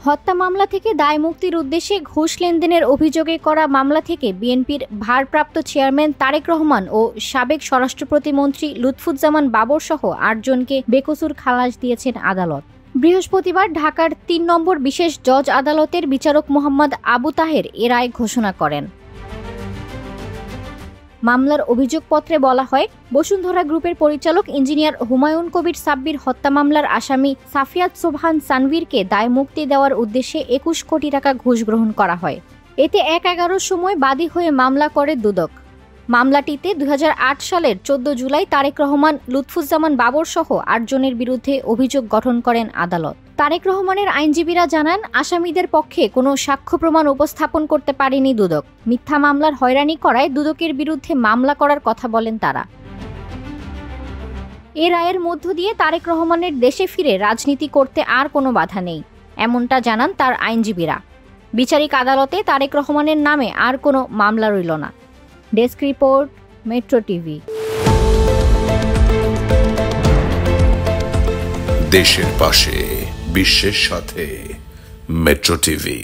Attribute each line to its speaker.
Speaker 1: হত্যা মামলা থেকে দায় মুক্তির উদ্দেশ্যে ঘুষ লেনদেনের অভিযোগে করা মামলা থেকে বিএনপির ভারপ্রাপ্ত চেয়ারম্যান তারেক রহমান ও সাবেক স্বরাষ্ট্র প্রতিমন্ত্রী লুৎফুজ্জামান বাবর সহ ৮ জনকে বেকসুর খালাস দিয়েছেন আদালত। বৃহস্পতিবার ঢাকার ৩ নম্বর বিশেষ জজ আদালতের বিচারক মোহাম্মদ আবু তাহের এ রায় ঘোষণা করেন। মামলার অভিযোগপত্রে বলা হয়, বসুন্ধরা গ্রুপের পরিচালক ইঞ্জিনিয়ার হুমায়ুন কবির সাব্বির হত্যা মামলার আসামি সাফিয়াত সোবহান সানভীরকে দায় মুক্তি দেওয়ার উদ্দেশ্যে ২১ কোটি টাকা ঘুষ গ্রহণ করা হয়। এতে ১/১১ সময় বাদী হয়ে মামলা করে দুদক। মামলাটিতে ২০০৮ সালের ১৪ জুলাই তারেক রহমান, লুৎফুজ্জামান বাবর সহ ৮ জনের বিরুদ্ধে অভিযোগ গঠন করেন আদালত। তারেক রহমানের আইনজীবীরা জানান, আসামিদের পক্ষে কোনো সাক্ষ্য প্রমাণ উপস্থাপন করতে পারেনি দুদক। মিথ্যা মামলার হয়রানি করায় দুদকের বিরুদ্ধে মামলা করার কথা বলেন তারা। এ রায়ের মধ্য দিয়ে তারেক রহমানের দেশে ফিরে রাজনীতি করতে আর কোনো বাধা নেই, এমনটা জানান তার আইনজীবীরা। বিচারিক আদালতে তারেক রহমানের নামে আর কোনো মামলা রইল না। Desk report, metro TV.
Speaker 2: দেশের পাশে, বিশ্বের সাথে, মেট্রো টিভি।